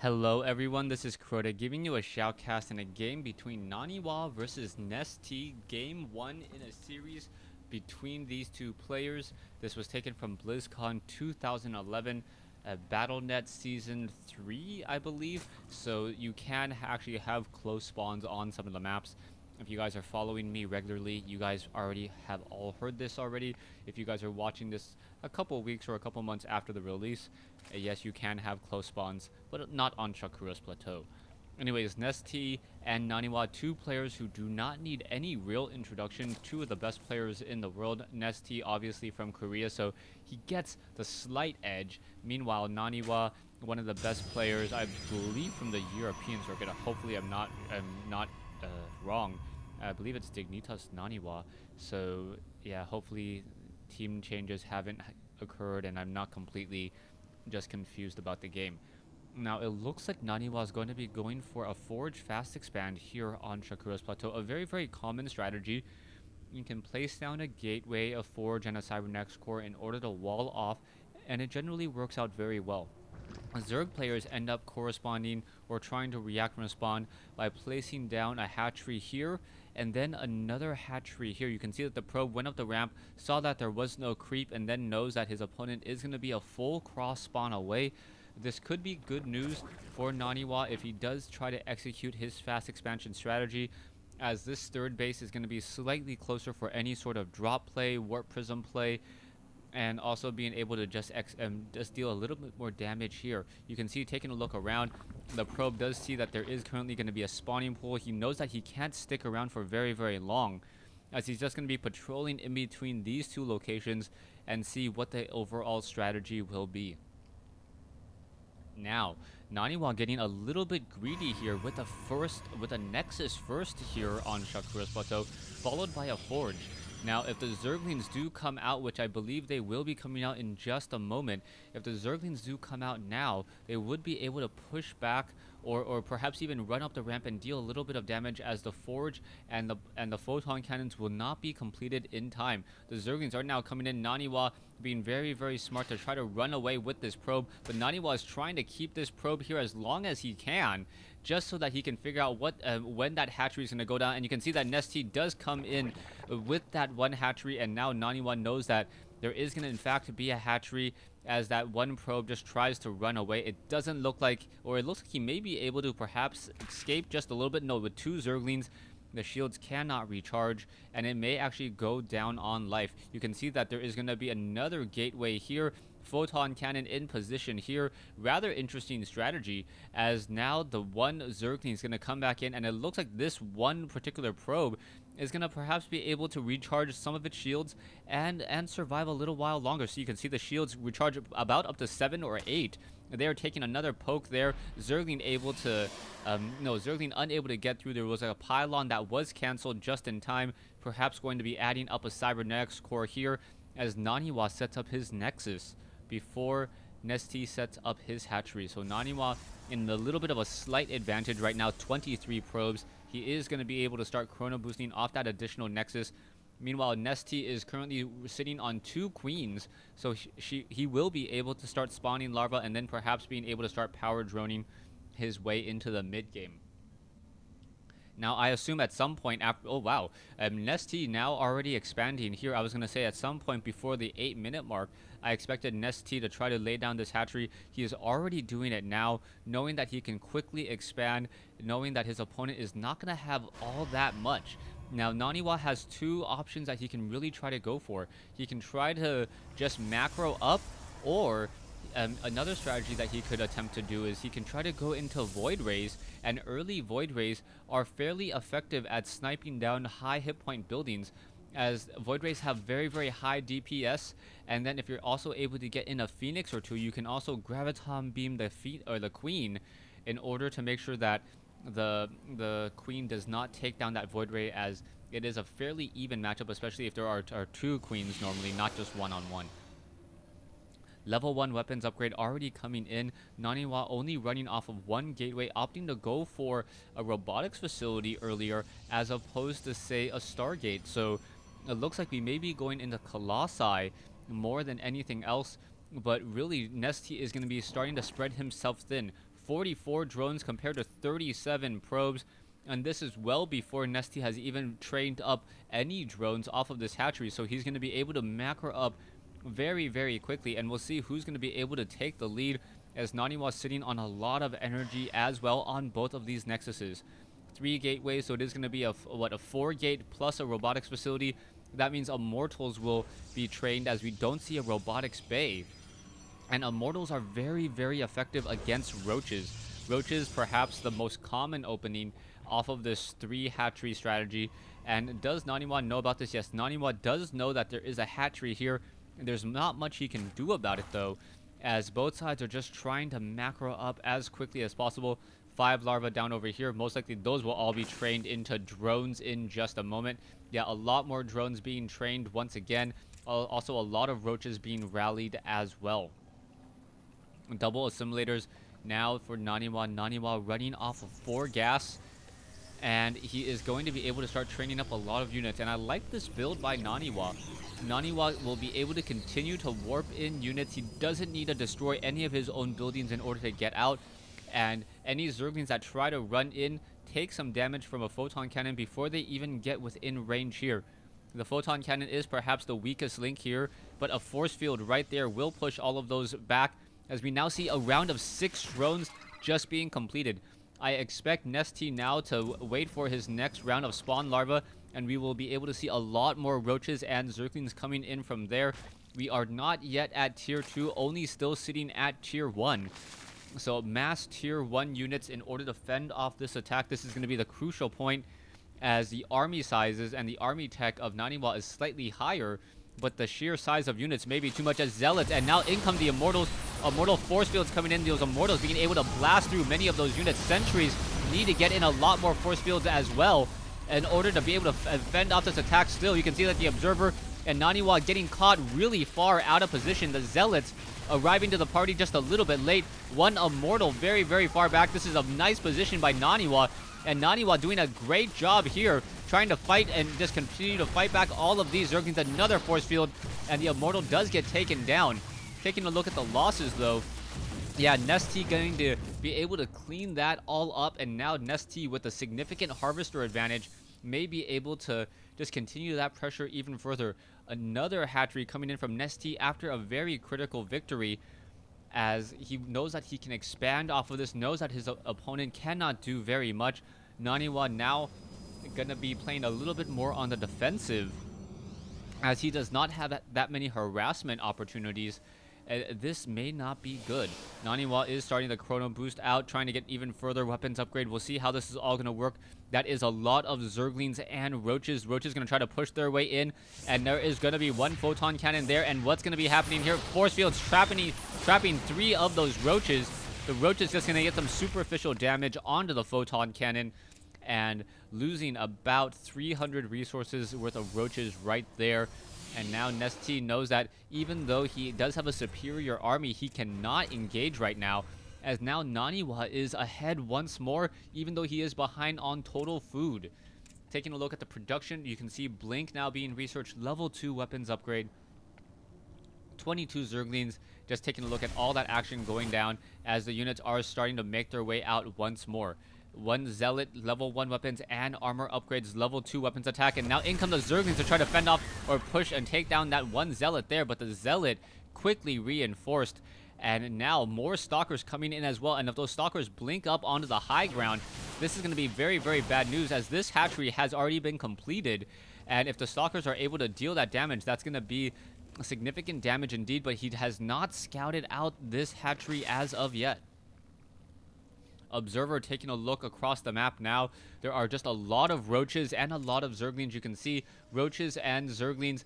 Hello everyone, this is Crota giving you a shoutcast in a game between Naniwa versus Nestea, game 1 in a series between these two players. This was taken from BlizzCon 2011, BattleNet Season 3, I believe, so you can actually have close spawns on some of the maps. If you guys are following me regularly, you guys already have all heard this already. If you guys are watching this a couple weeks or a couple months after the release, yes, you can have close spawns, but not on Shakura's plateau. Anyways, Nestea and Naniwa, two players who do not need any real introduction, two of the best players in the world. Nestea obviously from Korea, so he gets the slight edge. Meanwhile, Naniwa, one of the best players, I believe, from the European circuit. Hopefully I'm not wrong. I believe it's Dignitas Naniwa. So yeah, hopefully team changes haven't occurred and I'm not completely just confused about the game. Now it looks like Naniwa is going to be going for a Forge Fast Expand here on Shakura's Plateau. A very common strategy. You can place down a gateway, a Forge, and a Cybernetics core in order to wall off, and it generally works out very well. Zerg players end up corresponding or trying to react and respond by placing down a hatchery here and then another hatchery here. You can see that the probe went up the ramp, saw that there was no creep, and then knows that his opponent is going to be a full cross spawn away. This could be good news for Naniwa if he does try to execute his fast expansion strategy, as this third base is going to be slightly closer for any sort of drop play, warp prism play, and also being able to just deal a little bit more damage here. You can see, taking a look around, the probe does see that there is currently going to be a spawning pool. He knows that he can't stick around for very long, as he's just going to be patrolling in between these two locations and see what the overall strategy will be. Now, Naniwa getting a little bit greedy here with a Nexus first here on Shakura's Plateau, followed by a Forge. Now, if the Zerglings do come out, which I believe they will be coming out in just a moment, if the Zerglings do come out now, they would be able to push back or perhaps even run up the ramp and deal a little bit of damage, as the Forge and the Photon Cannons will not be completed in time. The Zerglings are now coming in. Naniwa being very smart to try to run away with this probe, but Naniwa is trying to keep this probe here as long as he can, just so that he can figure out when that hatchery is going to go down. And you can see that Nestea does come in with that one hatchery, and now Naniwa knows that there is going to in fact be a hatchery, as that one probe just tries to run away. It doesn't look like, or it looks like he may be able to perhaps escape just a little bit. No, with two Zerglings, the shields cannot recharge, and it may actually go down on life. You can see that there is going to be another gateway here. Photon Cannon in position here. Rather interesting strategy, as now the one Zergling is going to come back in, and it looks like this one particular probe is going to perhaps be able to recharge some of its shields and survive a little while longer. So you can see the shields recharge about up to 7 or 8. They are taking another poke there. Zergling able to, Zergling unable to get through. There was a pylon that was cancelled just in time, perhaps going to be adding up a Cybernetics core here, as Naniwa sets up his Nexus before Nestea sets up his hatchery. So Naniwa in a little bit of a slight advantage right now, 23 probes. He is going to be able to start chrono boosting off that additional Nexus. Meanwhile, Nestea is currently sitting on 2 queens, so he will be able to start spawning larva and then perhaps being able to start power droning his way into the mid game. Now, I assume at some point after... Oh, wow. Nestea now already expanding here. I was going to say at some point before the 8-minute mark, I expected Nestea to try to lay down this hatchery. He is already doing it now, knowing that he can quickly expand, knowing that his opponent is not going to have all that much. Now, Naniwa has 2 options that he can really try to go for. He can try to just macro up, or another strategy that he could attempt to do is he can try to go into Void Rays, and early Void Rays are fairly effective at sniping down high hit point buildings, as Void Rays have very high DPS. And then if you're also able to get in a Phoenix or 2, you can also Graviton Beam the Queen in order to make sure that the Queen does not take down that Void Ray, as it is a fairly even matchup, especially if there are 2 Queens normally, not just one-on-one. Level 1 weapons upgrade already coming in. Naniwa only running off of 1 gateway, opting to go for a robotics facility earlier as opposed to, say, a Stargate. So it looks like we may be going into Colossi more than anything else. But really, Nestea is going to be starting to spread himself thin. 44 drones compared to 37 probes. And this is well before Nestea has even trained up any drones off of this hatchery. So he's going to be able to macro up very, very quickly. And we'll see who's going to be able to take the lead, as Naniwa sitting on a lot of energy as well on both of these nexuses. 3 gateways, so it is going to be a 4-gate plus a robotics facility. That means Immortals will be trained, as we don't see a robotics bay. And Immortals are very, very effective against Roaches. Roaches, perhaps the most common opening off of this 3 hatchery strategy. And does Naniwa know about this? Yes, Naniwa does know that there is a hatchery here. There's not much he can do about it, though, as both sides are just trying to macro up as quickly as possible. 5 larvae down over here. Most likely those will all be trained into drones in just a moment. Yeah, a lot more drones being trained once again. Also, a lot of Roaches being rallied as well. Double assimilators now for Naniwa. Naniwa running off of 4 gas. And he is going to be able to start training up a lot of units. And I like this build by Naniwa. Naniwa will be able to continue to warp in units. He doesn't need to destroy any of his own buildings in order to get out. And any Zerglings that try to run in take some damage from a photon cannon before they even get within range here. The photon cannon is perhaps the weakest link here, but a force field right there will push all of those back, as we now see a round of 6 drones just being completed. I expect Nestea now to wait for his next round of spawn larva, and we will be able to see a lot more Roaches and Zerglings coming in from there. We are not yet at tier 2, only still sitting at tier 1. So mass tier 1 units in order to fend off this attack. This is going to be the crucial point, as the army sizes and the army tech of Naniwa is slightly higher, but the sheer size of units may be too much as Zealots. And now in come the Immortals. Immortal force fields coming in. Those Immortals being able to blast through many of those units. Sentries need to get in a lot more force fields as well in order to be able to fend off this attack. Still, you can see that the Observer and Naniwa getting caught really far out of position. The Zealots arriving to the party just a little bit late. One Immortal very, very far back. This is a nice position by Naniwa. And Naniwa doing a great job here, trying to fight and just continue to fight back all of these Zerglings. Another force field, and the Immortal does get taken down. Taking a look at the losses, though. Yeah, Nestea going to be able to clean that all up, and now Nestea with a significant Harvester advantage may be able to just continue that pressure even further. Another hatchery coming in from Nestea after a very critical victory, as he knows that he can expand off of this, knows that his opponent cannot do very much. Naniwa now gonna be playing a little bit more on the defensive, as he does not have that many harassment opportunities. This may not be good. Naniwa is starting the Chrono Boost out, trying to get even further weapons upgrade. We'll see how this is all going to work. That is a lot of Zerglings and Roaches. Roaches going to try to push their way in, and there is going to be 1 Photon Cannon there. And what's going to be happening here? Force Fields trapping 3 of those Roaches. The Roaches just going to get some superficial damage onto the Photon Cannon, and losing about 300 resources worth of Roaches right there. And now Nestea knows that even though he does have a superior army, he cannot engage right now, as now Naniwa is ahead once more, even though he is behind on total food. Taking a look at the production, you can see Blink now being researched, level 2 weapons upgrade. 22 Zerglings, just taking a look at all that action going down as the units are starting to make their way out once more. 1 Zealot, level 1 weapons and armor upgrades, level 2 weapons attack. And now in come the Zerglings to try to fend off or push and take down that 1 Zealot there. But the Zealot quickly reinforced. And now more Stalkers coming in as well. And if those Stalkers blink up onto the high ground, this is going to be very, very bad news, as this hatchery has already been completed. And if the Stalkers are able to deal that damage, that's going to be significant damage indeed. But he has not scouted out this hatchery as of yet. Observer taking a look across the map now. There are just a lot of Roaches and a lot of Zerglings. You can see Roaches and Zerglings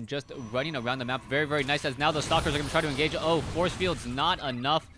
just running around the map. Very, very nice, as now the Stalkers are going to try to engage. Oh, force field's not enough.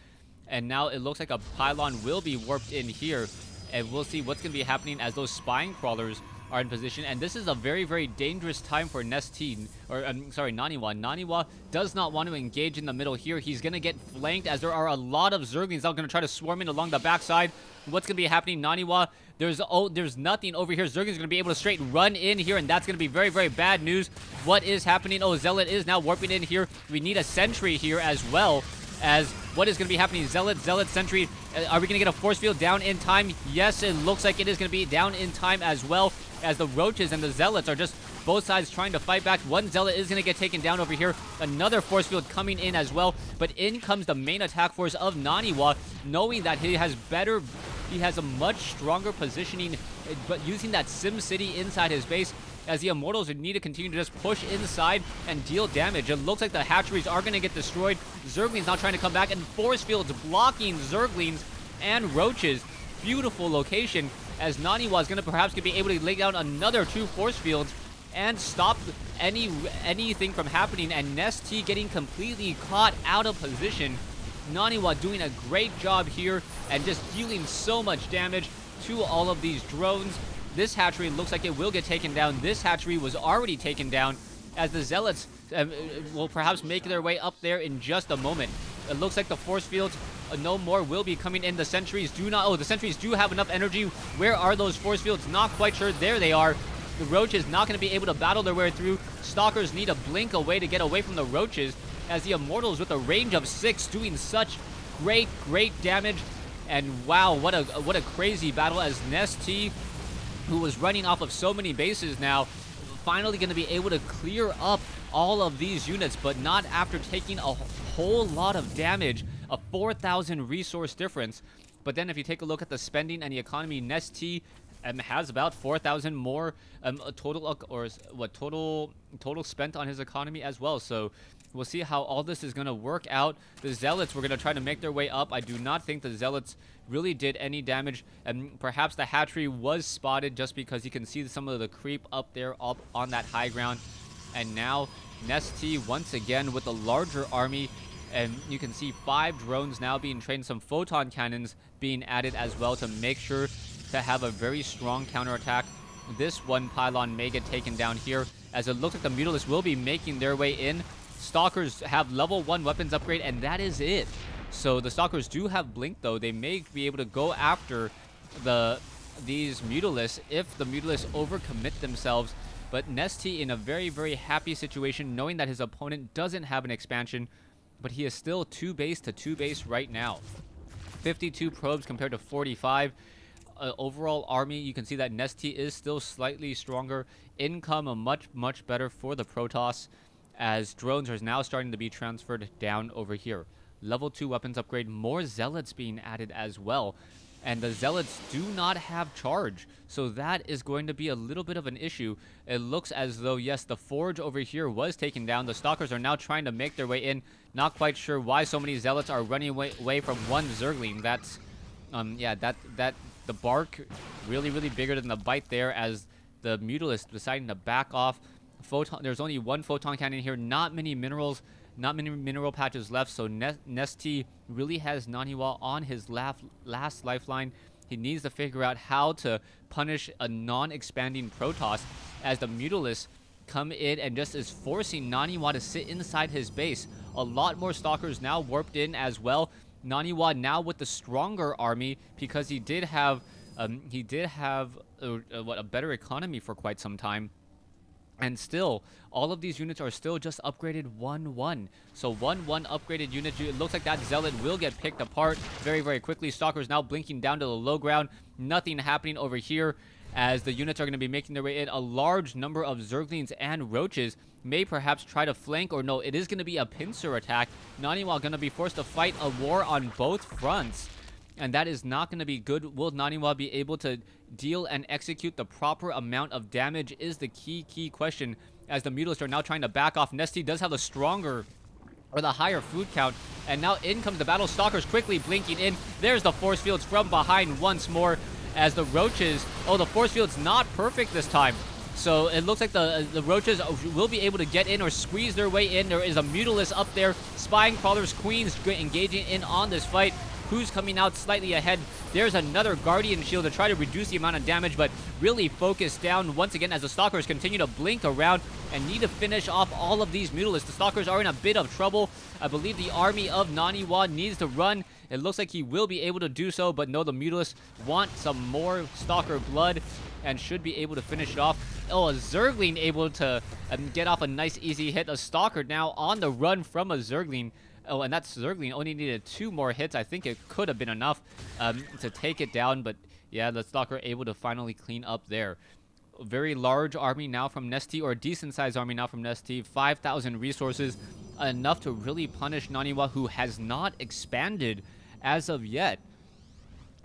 And now it looks like a pylon will be warped in here. And we'll see what's going to be happening as those spine crawlers are in position. And this is a very, very dangerous time for Nestea, or Naniwa. Naniwa does not want to engage in the middle here. He's going to get flanked, as there are a lot of Zerglings that are going to try to swarm in along the backside. What's going to be happening? Naniwa, there's nothing over here. Zerglings going to be able to straight run in here, and that's going to be very, very bad news. What is happening? Oh, Zealot is now warping in here. We need a sentry here as well. as what is going to be happening? Zealot, Sentry. Are we going to get a force field down in time? Yes, it looks like it is going to be down in time as well, as the Roaches and the Zealots are just both sides trying to fight back. One Zealot is going to get taken down over here. Another force field coming in as well. But in comes the main attack force of Naniwa, knowing that he has a much stronger positioning, but using that Sim City inside his base, as the Immortals would need to continue to just push inside and deal damage. It looks like the hatcheries are going to get destroyed. Zerglings now trying to come back, and force fields blocking Zerglings and Roaches. Beautiful location, as Naniwa is going to perhaps be able to lay down another 2 force fields and stop anything from happening, and Nestea getting completely caught out of position. Naniwa doing a great job here and just dealing so much damage to all of these drones. This hatchery looks like it will get taken down. This hatchery was already taken down, as the Zealots will perhaps make their way up there in just a moment. It looks like the force fields no more will be coming in. The sentries do not... Oh, the sentries do have enough energy. Where are those force fields? Not quite sure. There they are. The Roaches not going to be able to battle their way through. Stalkers need to blink away to get away from the Roaches, as the Immortals with a range of 6 doing such great damage. And wow, what a crazy battle, as Nestea, who was running off of so many bases now, finally going to be able to clear up all of these units, but not after taking a whole lot of damage, a 4,000 resource difference. But then if you take a look at the spending and the economy, Nestea has about 4,000 more total, or what, total spent on his economy as well. So we'll see how all this is going to work out. The Zealots were going to try to make their way up. I do not think the Zealots really did any damage, and perhaps the hatchery was spotted just because you can see some of the creep up there up on that high ground. And now Nestea once again with a larger army, and you can see 5 drones now being trained, some photon cannons being added as well to make sure to have a very strong counterattack. This one pylon may get taken down here, as it looks like the Mutalisk will be making their way in. Stalkers have level 1 weapons upgrade, and that is it. So the Stalkers do have blink, though. They may be able to go after these Mutalisks if the Mutalisks overcommit themselves. But Nestea in a very happy situation, knowing that his opponent doesn't have an expansion, but he is still 2 base to 2 base right now. 52 probes compared to 45. Overall army, you can see that Nestea is still slightly stronger. Income a much better for the Protoss, as drones are now starting to be transferred down over here. Level 2 weapons upgrade, more Zealots being added as well. And the Zealots do not have charge, so that is going to be a little bit of an issue. It looks as though, yes, the Forge over here was taken down. The Stalkers are now trying to make their way in. Not quite sure why so many Zealots are running away from one Zergling. That's, yeah, the bark really bigger than the bite there, as the Mutalisk deciding to back off. There's only 1 photon cannon here, not many minerals, not many mineral patches left, so Nestea really has Naniwa on his last lifeline. He needs to figure out how to punish a non-expanding Protoss, as the Mutalisk come in and just is forcing Naniwa to sit inside his base. A lot more Stalkers now warped in as well. Naniwa now with the stronger army, because he did have a better economy for quite some time. And still, all of these units are still just upgraded 1-1. So 1-1 upgraded units. It looks like that Zealot will get picked apart very quickly. Stalkers now blinking down to the low ground. Nothing happening over here, as the units are going to be making their way in. A large number of Zerglings and Roaches may perhaps try to flank, or no, it is going to be a pincer attack. Naniwa going to be forced to fight a war on both fronts, and that is not going to be good. Will Naniwa be able to deal and execute the proper amount of damage is the key question, as the Mutalists are now trying to back off. Nestea does have the stronger, or the higher food count, and now in comes the battle. Stalkers quickly blinking in. There's the force fields from behind once more, as the Roaches... Oh, the force field's not perfect this time. So it looks like the Roaches will be able to get in or squeeze their way in. There is a Mutalisk up there. Spying Crawlers, Queens engaging in on this fight. Who's coming out slightly ahead? There's another Guardian Shield to try to reduce the amount of damage, but really focus down once again as the Stalkers continue to blink around and need to finish off all of these Mutalisks. The Stalkers are in a bit of trouble. I believe the army of Naniwa needs to run. It looks like he will be able to do so, but no, the Mutalisks want some more Stalker blood and should be able to finish it off. Oh, a Zergling able to get off a nice easy hit. A Stalker now on the run from a Zergling. Oh, and that Zergling only needed 2 more hits. I think it could have been enough to take it down, but yeah, the Stalker able to finally clean up there. A very large army now from Nestea, or a decent-sized army now from Nestea. 5,000 resources, enough to really punish Naniwa, who has not expanded as of yet.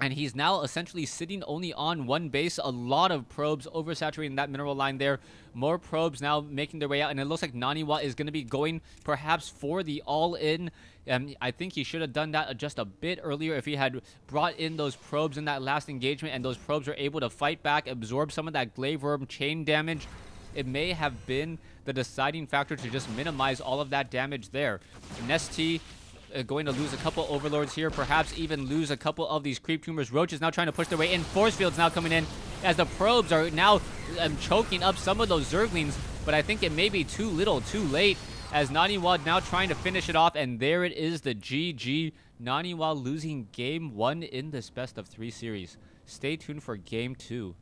And he's now essentially sitting only on 1 base. A lot of probes oversaturating that mineral line there. More probes now making their way out. And it looks like Naniwa is going to be going perhaps for the all-in. I think he should have done that just a bit earlier if he had brought in those probes in that last engagement. And those probes were able to fight back, absorb some of that glaive worm chain damage. It may have been the deciding factor to just minimize all of that damage there. Nestea going to lose a couple overlords here, perhaps even lose a couple of these creep tumors. Roach is now trying to push their way in. Force fields now coming in as the probes are now choking up some of those Zerglings, but I think it may be too little, too late, as Naniwa now trying to finish it off, and there it is, the GG. Naniwa losing game 1 in this best of 3 series. Stay tuned for game 2.